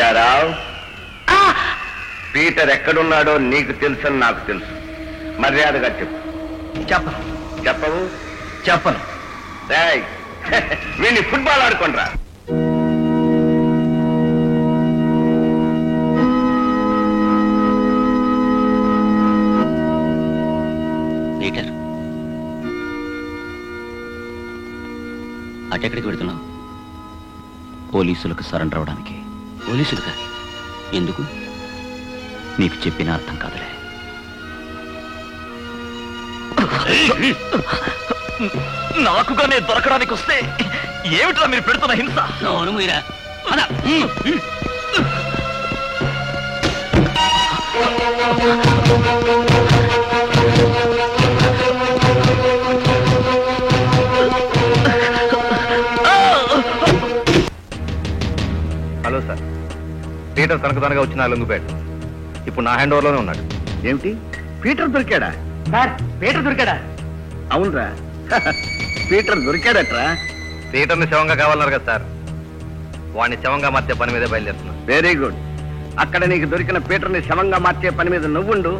Achcha Rao, Peter ఎక్కడున్నాడో నీకు తెలుసని నాకు తెలుసు. మర్యాదగా చెప్పు. చెప్పను. చెప్పవు? చెప్పను. వీడిని ఫుట్బాల్ ఆడుకోండిరా. పీటర్, అటెక్కడికి వెళుతున్నావు? పోలీసులకు సరెండర్ అవడానికి. పోలీసులుగా? ఎందుకు? నీకు చెప్పిన అర్థం కాదులే. నాకుగానే దొరకడానికి వస్తే ఏమిట్రా మీరు పెడుతున్న హింస? అవును మీరా. హలో సార్, పీటర్ తనకు తనగా వచ్చిన లొంగిపేట. ఇప్పుడు నా హ్యాండ్ ఓవర్లోనే ఉన్నాడు. ఏమిటి, పీటర్ దొరికాడా? సార్, పీటర్ దొరికాడా? అవునరా, పీటర్ దొరికాడట్రా. పీటర్ని శవంగా కావాలన్నారు కదా సార్, వాడిని శవంగా మార్చే పని మీదే బయలుదేరుతున్నా. Very good. అక్కడ నీకు దొరికిన పీటర్ని శవంగా మార్చే పని మీద నువ్వుండు,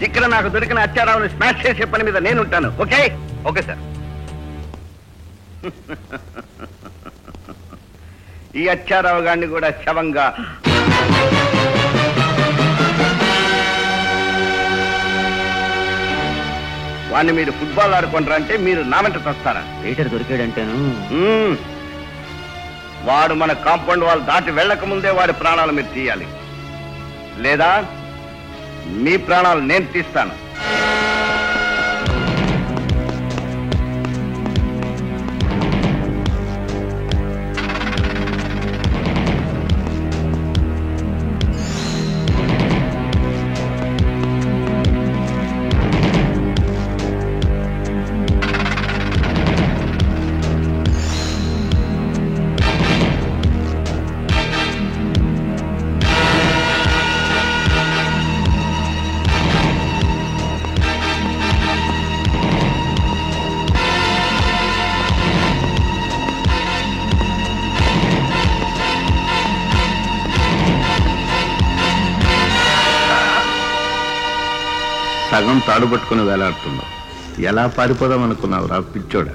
ఇక్కడ నాకు దొరికిన అచ్చారావుని స్మాష్ చేసే పని మీద నేనుంటాను. ఓకే? Okay sir. ఈ అచ్చారావు గారిని కూడా శవంగా. వాడిని మీరు ఫుట్బాల్ ఆడుకుంటారా అంటే మీరు నా వెంట వస్తారా? పీటర్ దొరికాడంటేను. వాడు మన కాంపౌండ్ వాళ్ళు దాటి వెళ్ళక ముందే వాడి ప్రాణాలు మీరు తీయాలి, లేదా మీ ప్రాణాలు నేను తీస్తాను. సగం తాడు పట్టుకుని వేలాడుతున్నావు. ఎలా పారిపోదాం అనుకున్నావు రా పిచ్చోడా?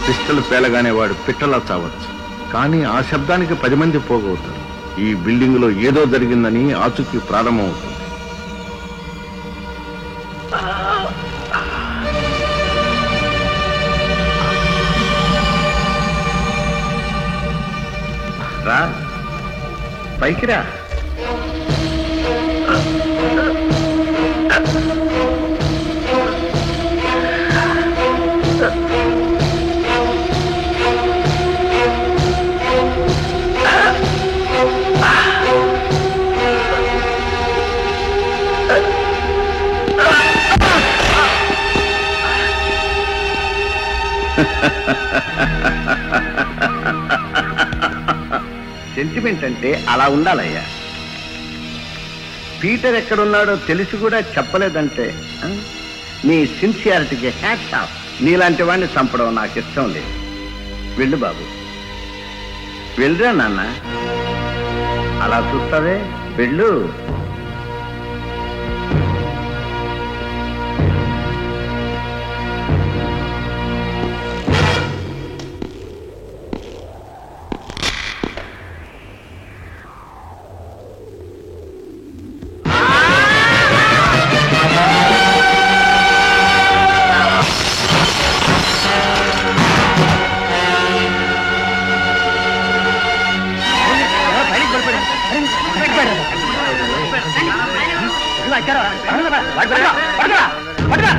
పిస్టల్ పేలగానే వాడు పిట్టలా చావచ్చు, కానీ ఆ శబ్దానికి 10 మంది పోగవుతారు. ఈ బిల్డింగ్ లో ఏదో జరిగిందని ఆచూకీ ప్రారంభమవుతుంది. రా, పైకి రా. సెంటిమెంట్ అంటే అలా ఉండాలయ్యా. పీటర్ ఎక్కడున్నాడో తెలిసి కూడా చెప్పలేదంటే నీ సిన్సియారిటీకి హ్యాట్స్ ఆఫ్. నీలాంటి వాడిని చంపడం నాకు ఇష్టం లేదు. వెళ్ళు బాబు, వెళ్ళరా నాన్న. అలా చూస్తావే, వెళ్ళు. పడరా